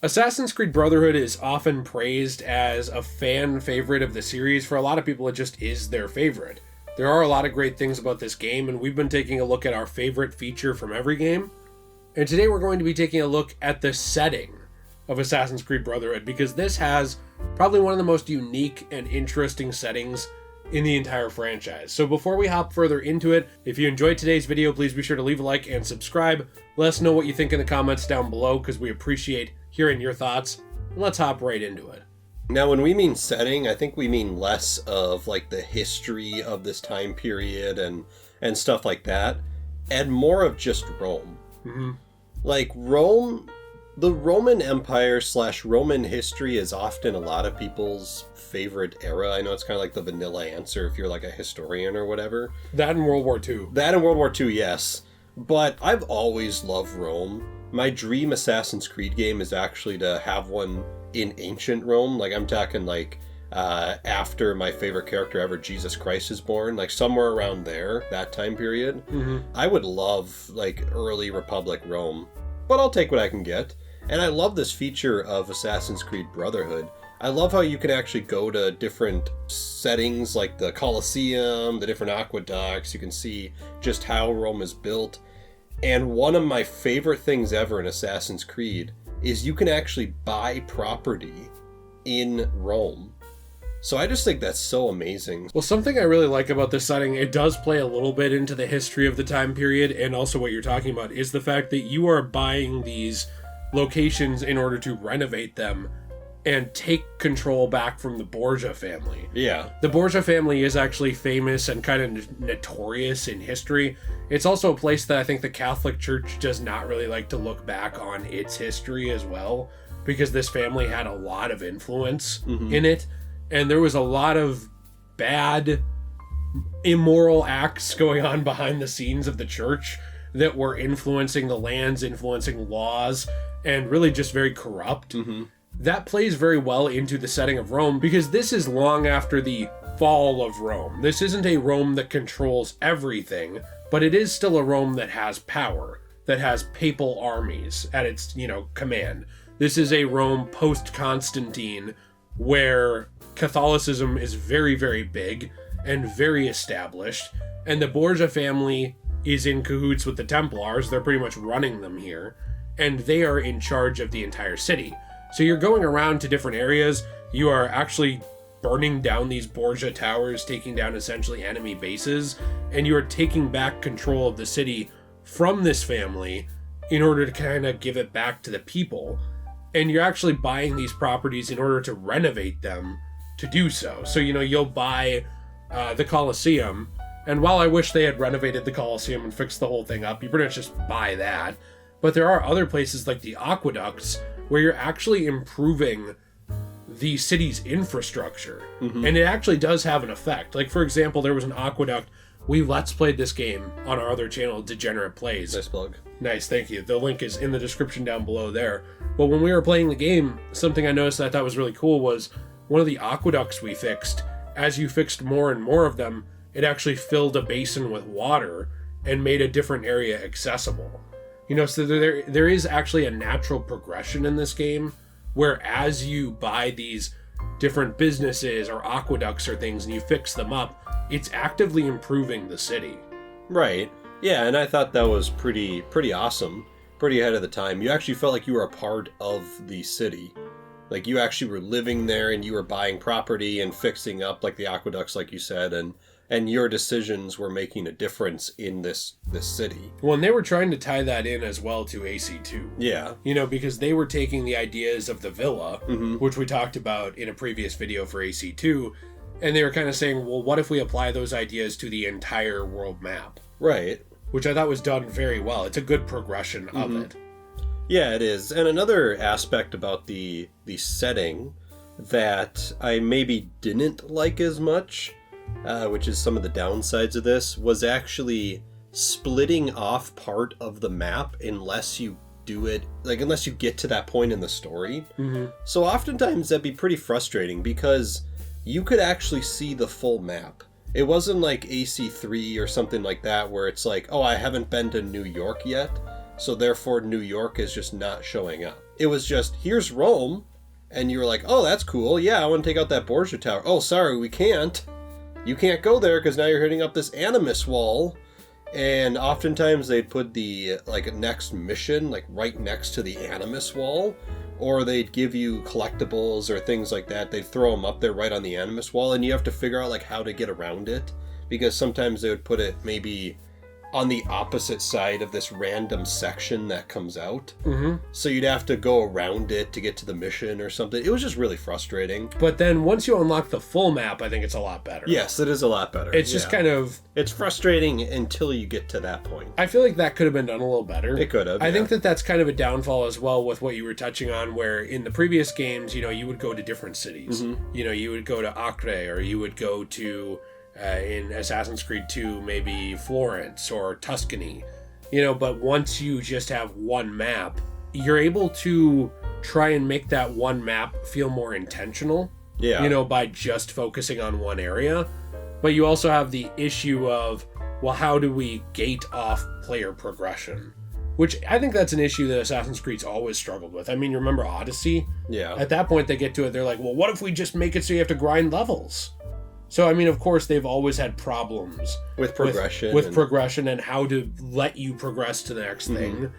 Assassin's Creed Brotherhood is often praised as a fan favorite of the series. For a lot of people, it just is their favorite. There are a lot of great things about this game, and we've been taking a look at our favorite feature from every game. And today we're going to be taking a look at the setting of Assassin's Creed Brotherhood, because this has probably one of the most unique and interesting settings in the entire franchise. So before we hop further into it, if you enjoyed today's video, please be sure to leave a like and subscribe. Let us know what you think in the comments down below, because we appreciate hearing your thoughts. And let's hop right into it. Now, when we mean setting, I think we mean less of like the history of this time period and stuff like that, and more of just Rome. Mm-hmm. Like Rome, the Roman Empire / Roman history is often a lot of people's favorite era. I know it's kind of like the vanilla answer if you're like a historian or whatever. That and World War II. That and World War II, yes. But I've always loved Rome. My dream Assassin's Creed game is actually to have one in ancient Rome. Like I'm talking like after my favorite character ever, Jesus Christ, is born, like somewhere around there, that time period. Mm-hmm. I would love like early Republic Rome, but I'll take what I can get. And I love this feature of Assassin's Creed Brotherhood. I love how you can actually go to different settings like the Colosseum, the different aqueducts. You can see just how Rome is built. And one of my favorite things ever in Assassin's Creed is you can actually buy property in Rome. So I just think that's so amazing. Well, something I really like about this setting, it does play a little bit into the history of the time period, and also what you're talking about, is the fact that you are buying these locations in order to renovate them and take control back from the Borgia family. Yeah. The Borgia family is actually famous and kind of notorious in history. It's also a place that I think the Catholic Church does not really like to look back on its history as well, because this family had a lot of influence in it, and there was a lot of bad, immoral acts going on behind the scenes of the church that were influencing the lands, influencing laws, and really just very corrupt. That plays very well into the setting of Rome, because this is long after the fall of Rome. This isn't a Rome that controls everything, but it is still a Rome that has power, that has papal armies at its, command. This is a Rome post-Constantine where Catholicism is very, very big and very established, and the Borgia family is in cahoots with the Templars. They're pretty much running them here, and they are in charge of the entire city. So you're going around to different areas. You are actually burning down these Borgia towers, taking down essentially enemy bases, and you are taking back control of the city from this family in order to kind of give it back to the people. And you're actually buying these properties in order to renovate them to do so. So, you'll buy the Colosseum, and while I wish they had renovated the Colosseum and fixed the whole thing up, you pretty much just buy that. But there are other places like the aqueducts where you're actually improving the city's infrastructure. And it actually does have an effect. Like, for example, there was an aqueduct. We Let's Played this game on our other channel, Degenerate Plays. Nice plug. Nice, thank you. The link is in the description down below there. But when we were playing the game, something I noticed that I thought was really cool was one of the aqueducts we fixed. As you fixed more and more of them, it actually filled a basin with water and made a different area accessible. So there is actually a natural progression in this game, where as you buy these different businesses or aqueducts or things and you fix them up, it's actively improving the city. Right. Yeah, and I thought that was pretty awesome. Pretty ahead of the time. You actually felt like you were a part of the city. Like you actually were living there and you were buying property and fixing up like the aqueducts, like you said, and your decisions were making a difference in this city. Well, and they were trying to tie that in as well to AC2. Yeah. Because they were taking the ideas of the villa, which we talked about in a previous video for AC2, and they were kind of saying, well, what if we apply those ideas to the entire world map? Right. Which I thought was done very well. It's a good progression of it. Yeah, it is. And another aspect about the setting that I maybe didn't like as much, which is some of the downsides of this, was actually splitting off part of the map unless you do it, like unless you get to that point in the story. So oftentimes that'd be pretty frustrating because you could actually see the full map. It wasn't like AC3 or something like that where it's like, oh, I haven't been to New York yet, so therefore New York is just not showing up. It was just, here's Rome, and you were like, oh, that's cool. Yeah, I want to take out that Borgia tower. Oh, sorry, we can't. You can't go there because now you're hitting up this Animus wall. And oftentimes they'd put the next mission right next to the Animus wall, or they'd give you collectibles or things like that. They'd throw them up there right on the Animus wall, and you have to figure out how to get around it, because sometimes they would put it maybe on the opposite side of this random section that comes out. Mm-hmm. So you'd have to go around it to get to the mission or something. It was just really frustrating. But then once you unlock the full map, I think it's a lot better. Yes, it is a lot better. It's just kind of... It's frustrating until you get to that point. I feel like that could have been done a little better. It could have, I think that's kind of a downfall as well with what you were touching on, where in the previous games, you would go to different cities. Mm-hmm. You would go to Acre, or you would go to... in Assassin's Creed 2, maybe Florence or Tuscany, but once you just have one map, you're able to try and make that one map feel more intentional, by just focusing on one area. But you also have the issue of, well, how do we gate off player progression? Which I think that's an issue that Assassin's Creed's always struggled with. I mean, you remember Odyssey? Yeah. At that point, they get to it, they're like, well, what if we just make it so you have to grind levels? So, I mean, of course, they've always had problems with progression. With progression and how to let you progress to the next thing.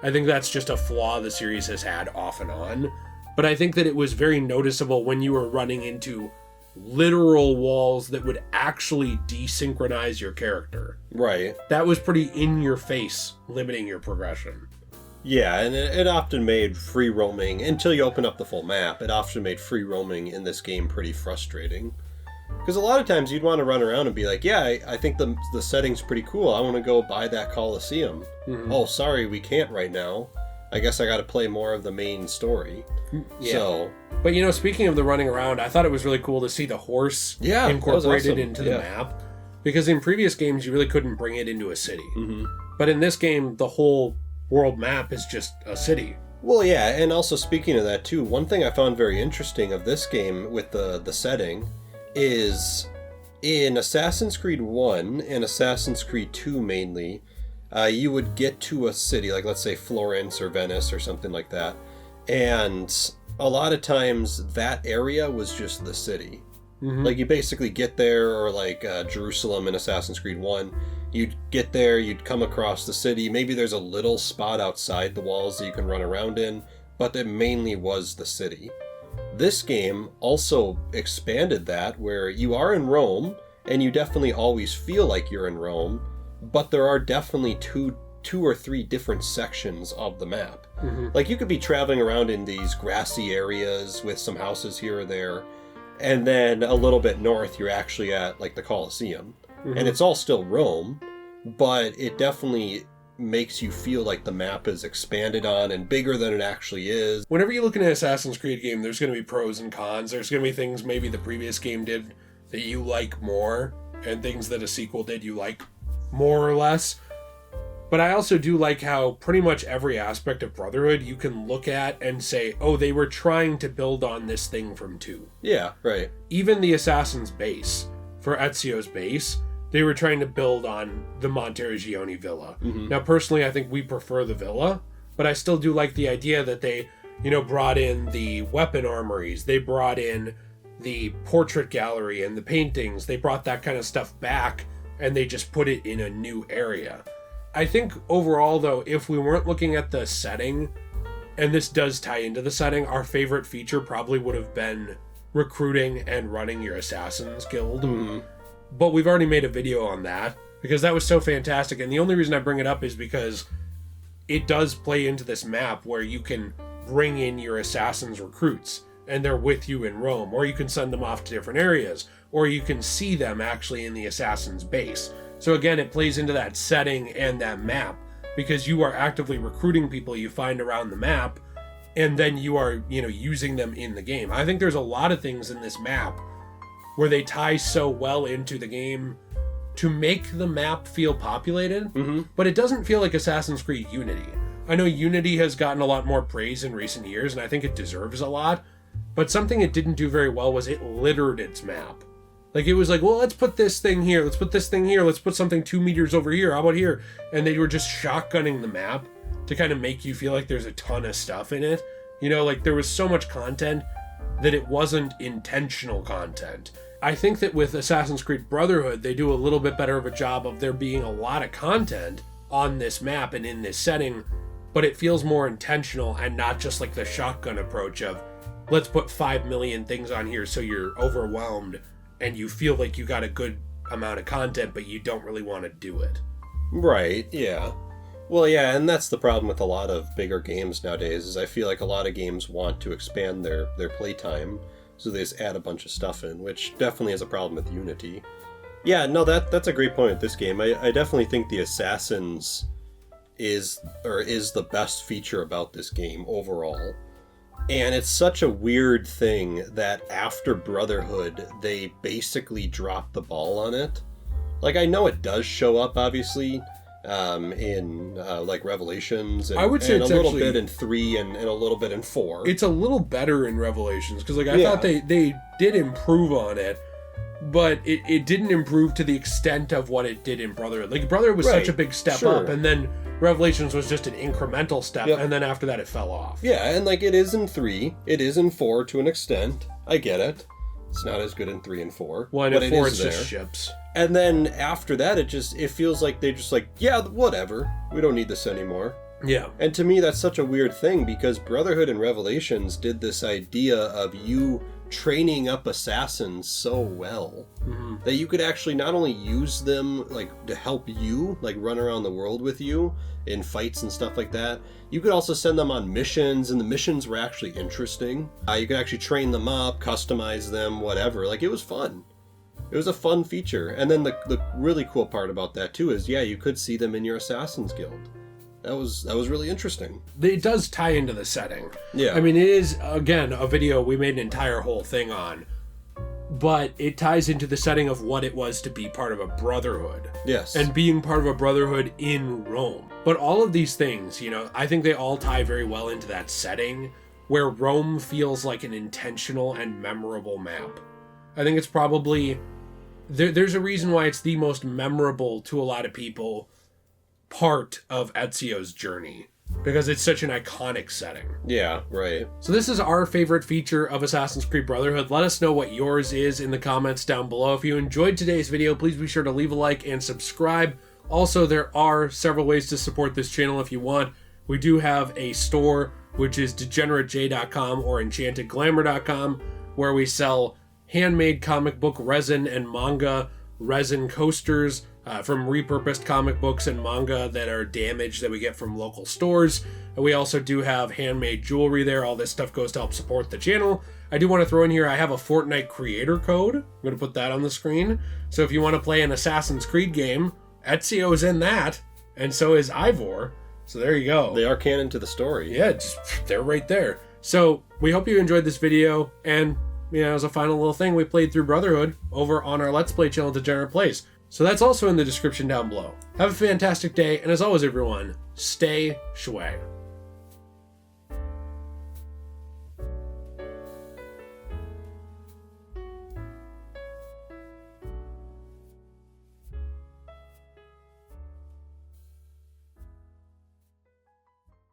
I think that's just a flaw the series has had off and on. But I think that it was very noticeable when you were running into literal walls that would actually desynchronize your character. Right. That was pretty in your face, limiting your progression. Yeah, and it often made free roaming, until you open up the full map, it often made free roaming in this game pretty frustrating. Because a lot of times you'd want to run around and be like, yeah, I think the setting's pretty cool. I want to go buy that Colosseum. Mm-hmm. Oh, sorry, we can't right now. I guess I got to play more of the main story. Yeah. So, but speaking of the running around, I thought it was really cool to see the horse incorporated into the map. Because in previous games, you really couldn't bring it into a city. Mm-hmm. But in this game, the whole world map is just a city. Well, yeah, and also speaking of that too, one thing I found very interesting of this game with the setting is in Assassin's Creed 1 and Assassin's Creed 2 mainly, you would get to a city, like let's say Florence or Venice or something like that, and a lot of times that area was just the city. Mm-hmm. Like you basically get there, or like Jerusalem in Assassin's Creed 1, you'd get there, you'd come across the city, maybe there's a little spot outside the walls that you can run around in, but it mainly was the city. This game also expanded that, where you are in Rome, and you definitely always feel like you're in Rome, but there are definitely two or three different sections of the map. Mm-hmm. Like you could be traveling around in these grassy areas with some houses here or there, and then a little bit north you're actually at like the Colosseum. Mm-hmm. And it's all still Rome, but it definitely makes you feel like the map is expanded on and bigger than it actually is. Whenever you look at an Assassin's Creed game, there's going to be pros and cons. There's going to be things maybe the previous game did that you like more, and things that a sequel did you like more or less. But I also do like how pretty much every aspect of Brotherhood you can look at and say, oh, they were trying to build on this thing from 2. Yeah, right. Even the Assassin's base, for Ezio's base, they were trying to build on the Monteriggioni villa. Mm-hmm. Now, personally, I think we prefer the villa, but I still do like the idea that they, brought in the weapon armories. They brought in the portrait gallery and the paintings. They brought that kind of stuff back, and they just put it in a new area. I think overall, though, if we weren't looking at the setting, and this does tie into the setting, our favorite feature probably would have been recruiting and running your Assassin's Guild. Mm-hmm. But we've already made a video on that, because that was so fantastic. And the only reason I bring it up is because it does play into this map where you can bring in your Assassin's recruits, and they're with you in Rome, or you can send them off to different areas, or you can see them actually in the Assassin's base. So again, it plays into that setting and that map, because you are actively recruiting people you find around the map, and then you are, using them in the game. I think there's a lot of things in this map where they tie so well into the game to make the map feel populated, mm-hmm. but it doesn't feel like Assassin's Creed Unity. I know Unity has gotten a lot more praise in recent years, and I think it deserves a lot, but something it didn't do very well was it littered its map. Like, it was like, well, let's put this thing here, let's put this thing here, let's put something 2 meters over here, how about here? And they were just shotgunning the map to kind of make you feel like there's a ton of stuff in it, You know, like, there was so much content that it wasn't intentional content. I think that with Assassin's Creed Brotherhood, they do a little bit better of a job of there being a lot of content on this map and in this setting, but it feels more intentional and not just like the shotgun approach of, let's put 5 million things on here so you're overwhelmed and you feel like you got a good amount of content, but you don't really want to do it. Right, yeah. Well, yeah, and that's the problem with a lot of bigger games nowadays, is I feel like a lot of games want to expand their playtime, so they just add a bunch of stuff in, which definitely is a problem with Unity. Yeah, no, that's a great point with this game. I definitely think the Assassins is the best feature about this game overall. And it's such a weird thing that after Brotherhood, they basically dropped the ball on it. Like, I know it does show up, obviously, in like Revelations, and, I would say and it's a little actually, bit in 3 and a little bit in 4. It's a little better in Revelations, because like I thought they did improve on it, but it didn't improve to the extent of what it did in Brotherhood. Like, Brotherhood was such a big step up, and then Revelations was just an incremental step, and then after that it fell off. Yeah, and like, it is in 3, it is in 4 to an extent. I get it. It's not as good in 3 and 4. Well, and in 4 it's just ships. And then after that, it feels like they're just like, yeah, whatever. We don't need this anymore. Yeah. And to me, that's such a weird thing, because Brotherhood and Revelations did this idea of you training up assassins so well that you could actually not only use them like to help you, like run around the world with you in fights and stuff like that, you could also send them on missions, and the missions were actually interesting. You could actually train them up, customize them, whatever. Like, it was fun. It was a fun feature. And then the really cool part about that too is, yeah, you could see them in your Assassin's Guild. That was really interesting. It does tie into the setting. Yeah. I mean, it is, again, a video we made an entire whole thing on, but it ties into the setting of what it was to be part of a brotherhood. Yes. And being part of a brotherhood in Rome. But all of these things, you know, I think they all tie very well into that setting where Rome feels like an intentional and memorable map. I think it's probably... There's a reason why it's the most memorable to a lot of people part of Ezio's journey, because it's such an iconic setting. Yeah, right. So this is our favorite feature of Assassin's Creed Brotherhood. Let us know what yours is in the comments down below. If you enjoyed today's video, please be sure to leave a like and subscribe. Also, there are several ways to support this channel if you want. We do have a store, which is degeneratej.com or enchantedglamour.com, where we sell handmade comic book resin and manga resin coasters from repurposed comic books and manga that are damaged that we get from local stores. And we also do have handmade jewelry there. All this stuff goes to help support the channel. I do want to throw in here, I have a Fortnite creator code. I'm going to put that on the screen. So if you want to play an Assassin's Creed game, Ezio's in that, and so is Ivor. So there you go. They are canon to the story. Yeah, they're right there. So we hope you enjoyed this video, and you know, as a final little thing, we played through Brotherhood over on our Let's Play channel, Degenerate Plays. So that's also in the description down below. Have a fantastic day, and as always, everyone, stay shway.